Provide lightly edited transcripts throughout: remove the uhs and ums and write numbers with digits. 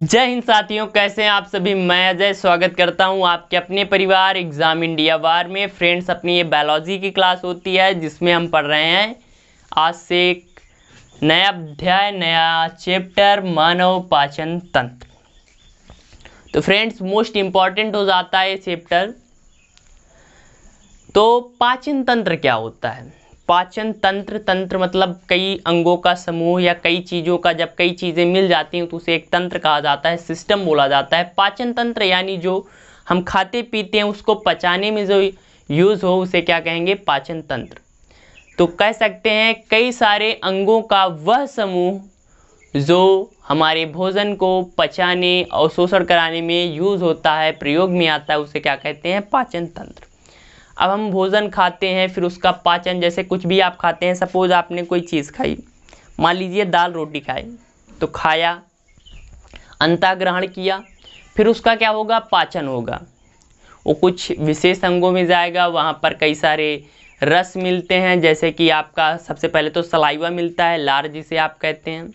जय हिंद साथियों, कैसे हैं आप सभी। मैं अजय स्वागत करता हूं आपके अपने परिवार एग्जाम इंडिया वार में। फ्रेंड्स, अपनी ये बायोलॉजी की क्लास होती है जिसमें हम पढ़ रहे हैं आज से एक नया अध्याय, नया चैप्टर, मानव पाचन तंत्र। तो फ्रेंड्स, मोस्ट इम्पॉर्टेंट हो जाता है ये चैप्टर। तो पाचन तंत्र क्या होता है? पाचन तंत्र, तंत्र मतलब कई अंगों का समूह या कई चीज़ों का, जब कई चीज़ें मिल जाती हैं तो उसे एक तंत्र कहा जाता है, सिस्टम बोला जाता है। पाचन तंत्र यानी जो हम खाते पीते हैं उसको पचाने में जो यूज़ हो उसे क्या कहेंगे? पाचन तंत्र। तो कह सकते हैं कई सारे अंगों का वह समूह जो हमारे भोजन को पचाने और शोषण कराने में यूज़ होता है, प्रयोग में आता है, उसे क्या कहते हैं? पाचन तंत्र। अब हम भोजन खाते हैं, फिर उसका पाचन, जैसे कुछ भी आप खाते हैं, सपोज आपने कोई चीज़ खाई, मान लीजिए दाल रोटी खाए, तो खाया, अंतःग्रहण किया, फिर उसका क्या होगा? पाचन होगा। वो कुछ विशेष अंगों में जाएगा, वहाँ पर कई सारे रस मिलते हैं, जैसे कि आपका सबसे पहले तो सलाइवा मिलता है, लार जिसे आप कहते हैं।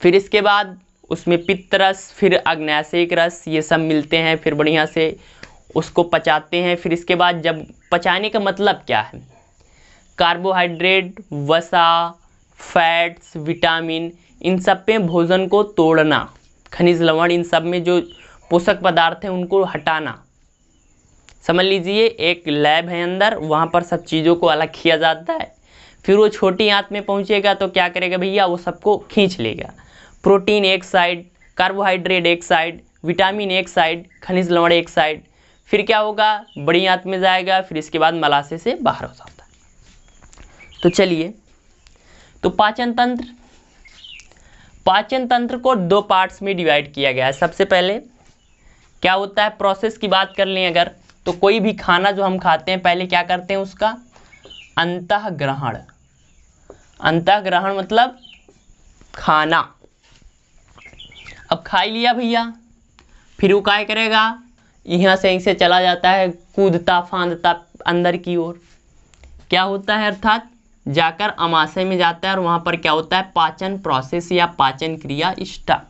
फिर इसके बाद उसमें पित्त रस, फिर अग्न्याशयिक रस, ये सब मिलते हैं। फिर बढ़िया से उसको पचाते हैं। फिर इसके बाद, जब पचाने का मतलब क्या है? कार्बोहाइड्रेट, वसा, फैट्स, विटामिन, इन सब पे भोजन को तोड़ना, खनिज लवण, इन सब में जो पोषक पदार्थ हैं उनको हटाना। समझ लीजिए एक लैब है अंदर, वहाँ पर सब चीज़ों को अलग किया जाता है। फिर वो छोटी आंत में पहुँचेगा तो क्या करेगा भैया? वो सबको खींच लेगा। प्रोटीन एक साइड, कार्बोहाइड्रेट एक साइड, विटामिन एक साइड, खनिज लवण एक साइड। फिर क्या होगा? बड़ी आंत में जाएगा, फिर इसके बाद मलाशय से बाहर हो जाता है। तो चलिए, तो पाचन तंत्र, पाचन तंत्र को दो पार्ट्स में डिवाइड किया गया है। सबसे पहले क्या होता है? प्रोसेस की बात कर लें अगर, तो कोई भी खाना जो हम खाते हैं पहले क्या करते हैं? उसका अंतःग्रहण। अंतःग्रहण मतलब खाना। अब खा ही लिया भैया, फिर वो क्या करेगा? यहाँ से यहीं से चला जाता है, कूदता फांदता अंदर की ओर। क्या होता है? अर्थात जाकर अमाशय में जाता है और वहाँ पर क्या होता है? पाचन प्रोसेस या पाचन क्रिया स्टार्ट।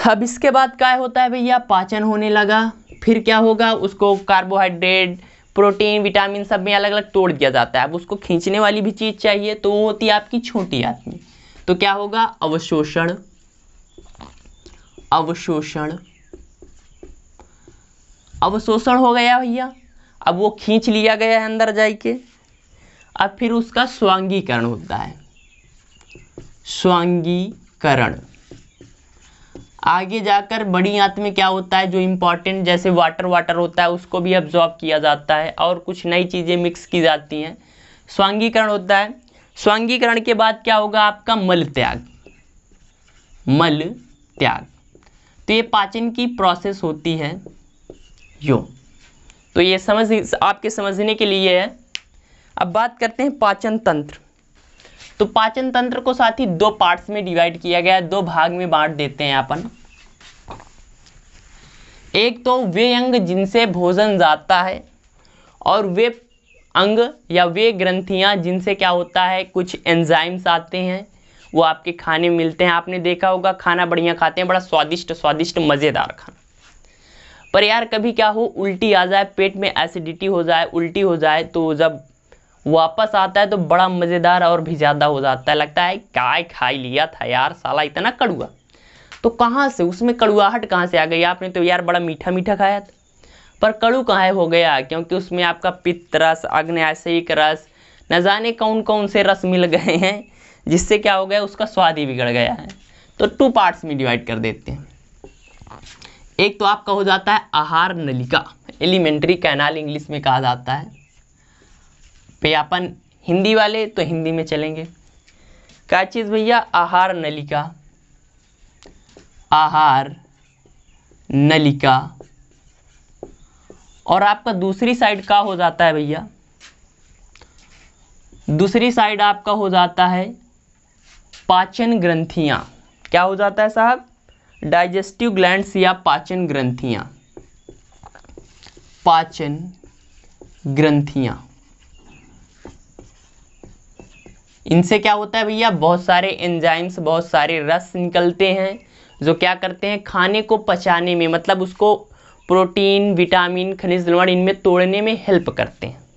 अब इसके बाद क्या होता है भैया? पाचन होने लगा, फिर क्या होगा? उसको कार्बोहाइड्रेट, प्रोटीन, विटामिन सब में अलग अलग तोड़ दिया जाता है। अब उसको खींचने वाली भी चीज़ चाहिए, तो वो होती है आपकी छोटी आंत में। तो क्या होगा? अवशोषण, अवशोषण, अवशोषण हो गया भैया। अब वो खींच लिया गया है अंदर जाके। अब फिर उसका स्वांगीकरण होता है, स्वांगीकरण। आगे जाकर बड़ी आंत में क्या होता है? जो इंपॉर्टेंट, जैसे वाटर वाटर होता है, उसको भी अब्जॉर्ब किया जाता है और कुछ नई चीज़ें मिक्स की जाती हैं। स्वांगीकरण होता है। स्वांगीकरण के बाद क्या होगा? आपका मल त्याग, मल त्याग। तो ये पाचन की प्रोसेस होती है यो। तो ये आपके समझने के लिए है। अब बात करते हैं पाचन तंत्र। तो पाचन तंत्र को साथ ही दो पार्ट्स में डिवाइड किया गया है, दो भाग में बांट देते हैं अपन। एक तो वे अंग जिनसे भोजन जाता है, और वे अंग या वे ग्रंथियां जिनसे क्या होता है? कुछ एंजाइम्स आते हैं, वो आपके खाने में मिलते हैं। आपने देखा होगा खाना बढ़िया खाते हैं, बड़ा स्वादिष्ट स्वादिष्ट मज़ेदार खाना, पर यार कभी क्या हो? उल्टी आ जाए, पेट में एसिडिटी हो जाए, उल्टी हो जाए, तो जब वापस आता है तो बड़ा मज़ेदार और भी ज़्यादा हो जाता है। लगता है क्या खा लिया था यार, साला इतना कड़वा। तो कहाँ से उसमें कड़ुआहट कहाँ से आ गई? आपने तो यार बड़ा मीठा मीठा खाया था, पर कड़ू कहाँ हो गया? क्योंकि उसमें आपका पित्त रस, अग्न्याशयिक रस, न जाने कौन कौन से रस मिल गए हैं, जिससे क्या हो गया? उसका स्वाद ही बिगड़ गया है। तो टू पार्ट्स में डिवाइड कर देते हैं। एक तो आपका हो जाता है आहार नलिका, एलिमेंट्री कैनाल इंग्लिश में कहा जाता है। पे अपन हिंदी वाले तो हिंदी में चलेंगे। क्या चीज़ भैया? आहार नलिका, आहार नलिका। और आपका दूसरी साइड का हो जाता है भैया, दूसरी साइड आपका हो जाता है पाचन ग्रंथियां। क्या हो जाता है साहब? डाइजेस्टिव ग्लैंड्स या पाचन ग्रंथियां, पाचन ग्रंथियां। इनसे क्या होता है भैया, बहुत सारे एंजाइम्स, बहुत सारे रस निकलते हैं जो क्या करते हैं, खाने को पचाने में, मतलब उसको प्रोटीन, विटामिन, खनिज लवण इनमें तोड़ने में हेल्प करते हैं।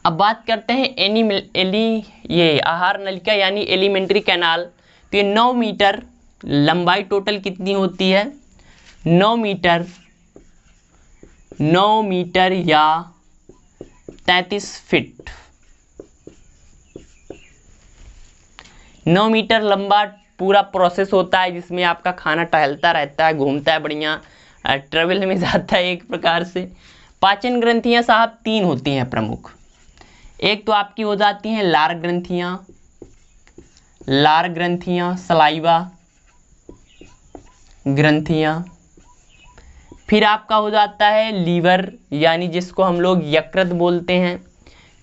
अब बात करते हैं ये आहार नलिका यानी एलिमेंट्री कैनाल। तो ये 9 मीटर लंबाई टोटल कितनी होती है, 9 मीटर, 9 मीटर या 33 फीट। 9 मीटर लंबा पूरा प्रोसेस होता है जिसमें आपका खाना टहलता रहता है, घूमता है, बढ़िया ट्रेवल में जाता है एक प्रकार से। पाचन ग्रंथियां साहब 3 होती हैं प्रमुख। एक तो आपकी हो जाती हैं लार ग्रंथियां, लार ग्रंथियां, सलाइवा ग्रंथियां। फिर आपका हो जाता है लीवर यानी जिसको हम लोग यकृत बोलते हैं।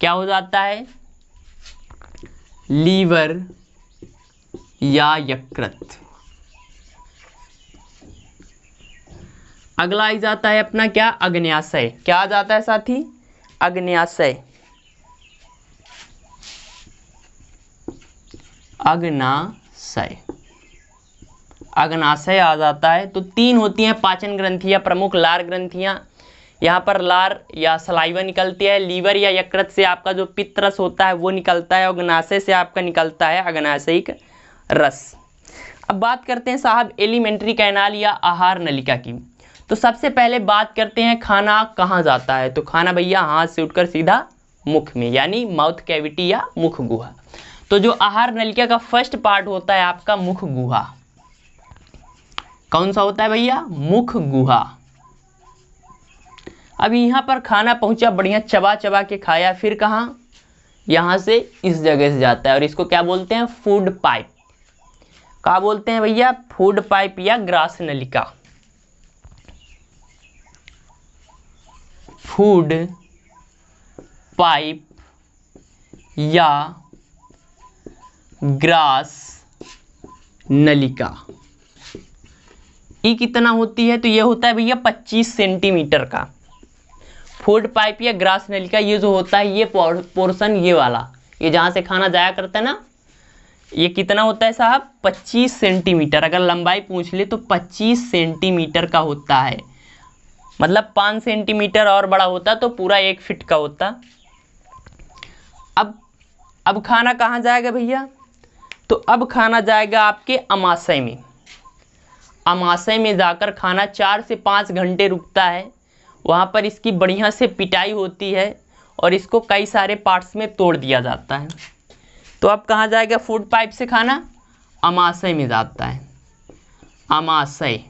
क्या हो जाता है, लीवर या यकृत। अगला आ जाता है अपना क्या, अग्न्याशय। क्या आ जाता है साथी, अग्न्याशय, अग्नाशय, अग्नाशय आ जाता है। तो 3 होती हैं पाचन ग्रंथियां प्रमुख, लार ग्रंथियां। यहाँ पर लार या सलाइवा निकलती है, लीवर या यकृत से आपका जो पित्तरस होता है वो निकलता है, अग्नाशय से आपका निकलता है अग्नाशयिक रस। अब बात करते हैं साहब एलिमेंट्री कैनाल या आहार नलिका की। तो सबसे पहले बात करते हैं खाना कहाँ जाता है। तो खाना भैया हाथ से उठकर सीधा मुख में यानी माउथ कैविटी या मुख गुहा। तो जो आहार नलिका का फर्स्ट पार्ट होता है आपका मुख गुहा। कौन सा होता है भैया, मुख गुहा। अब यहाँ पर खाना पहुंचा, बढ़िया चबा चबा के खाया, फिर कहाँ, यहाँ से इस जगह से जाता है और इसको क्या बोलते हैं, फूड पाइप। क्या बोलते हैं भैया, फूड पाइप या ग्रास नलिका। फूड पाइप या ग्रास नलिका। ये कितना होती है, तो ये होता है भैया 25 सेंटीमीटर का। फूड पाइप या ग्रास नलिका ये जो होता है, ये पोर्शन, ये वाला, ये जहाँ से खाना जाया करता है ना, ये कितना होता है साहब, 25 सेंटीमीटर। अगर लंबाई पूछ ले तो 25 सेंटीमीटर का होता है। मतलब 5 सेंटीमीटर और बड़ा होता तो पूरा 1 फीट का होता। अब खाना कहाँ जाएगा भैया, तो अब खाना जाएगा आपके अमाशय में। अमाशय में जाकर खाना 4 से 5 घंटे रुकता है। वहाँ पर इसकी बढ़िया से पिटाई होती है और इसको कई सारे पार्ट्स में तोड़ दिया जाता है। तो अब कहाँ जाएगा फूड पाइप से खाना, अमाशय में जाता है। अमाशय,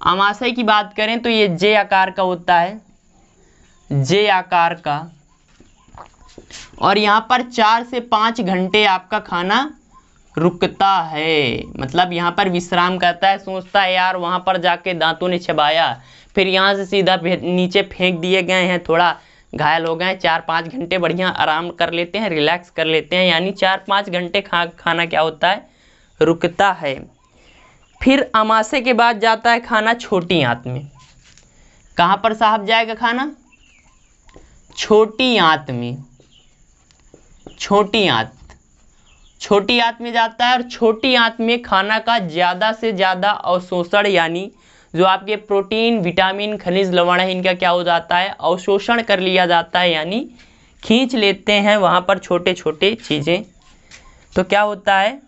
अमाशय की बात करें तो ये जे आकार का होता है, जे आकार का, और यहाँ पर 4 से 5 घंटे आपका खाना रुकता है। मतलब यहाँ पर विश्राम करता है, सोचता है यार वहाँ पर जाके दांतों ने चबाया, फिर यहाँ से सीधा नीचे फेंक दिए गए हैं, थोड़ा घायल हो गए, 4-5 घंटे बढ़िया आराम कर लेते हैं, रिलैक्स कर लेते हैं, यानी 4-5 घंटे खाना क्या होता है, रुकता है। फिर अमाशय के बाद जाता है खाना छोटी आंत में। कहाँ पर साहब जाएगा खाना, छोटी आंत में। छोटी आंत, छोटी आंत में जाता है और छोटी आंत में खाना का ज़्यादा से ज़्यादा अवशोषण, यानी जो आपके प्रोटीन, विटामिन, खनिज लवण है, इनका क्या हो जाता है, अवशोषण कर लिया जाता है, यानी खींच लेते हैं वहाँ पर छोटे छोटे चीज़ें। तो क्या होता है,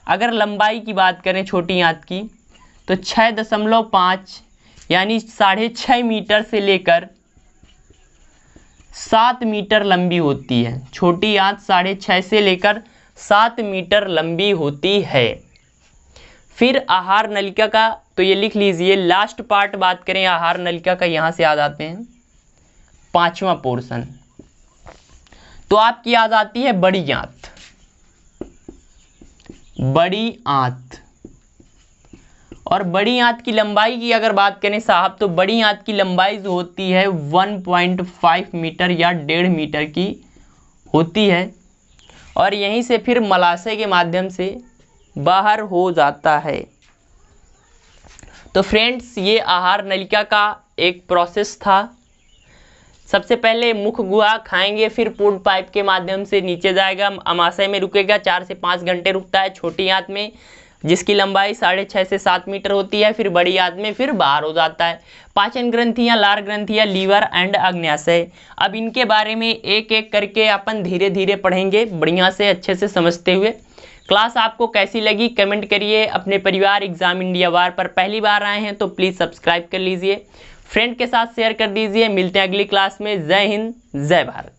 अगर लंबाई की बात करें छोटी आंत की तो 6.5 यानी 6.5 मीटर से लेकर 7 मीटर लंबी होती है। छोटी आंत 6.5 से लेकर 7 मीटर लंबी होती है। फिर आहार नलिका का, तो ये लिख लीजिए, लास्ट पार्ट बात करें आहार नलिका का, यहाँ से आ जाते हैं 5वां पोर्शन। तो आपकी आ जाती है बड़ी आंत। बड़ी आंत, और बड़ी आंत की लंबाई की अगर बात करें साहब, तो बड़ी आंत की लंबाई जो होती है 1.5 मीटर या 1.5 मीटर की होती है, और यहीं से फिर मलाशय के माध्यम से बाहर हो जाता है। तो फ्रेंड्स, ये आहार नलिका का एक प्रोसेस था। सबसे पहले मुख गुहा खाएंगे, फिर फूड पाइप के माध्यम से नीचे जाएगा, अमाशय में रुकेगा, 4 से 5 घंटे रुकता है छोटी आंत में, जिसकी लंबाई 6.5 से 7 मीटर होती है। फिर बड़ी आंत में फिर बाहर हो जाता है। पाचन ग्रंथियां, लार ग्रंथियां, लीवर एंड अग्न्याशय। अब इनके बारे में एक एक करके अपन धीरे धीरे पढ़ेंगे, बढ़िया से अच्छे से समझते हुए। क्लास आपको कैसी लगी कमेंट करिए। अपने परिवार एग्जाम इंडिया वार पर पहली बार आए हैं तो प्लीज़ सब्सक्राइब कर लीजिए, फ्रेंड के साथ शेयर कर दीजिए। मिलते हैं अगली क्लास में। जय हिंद, जय भारत।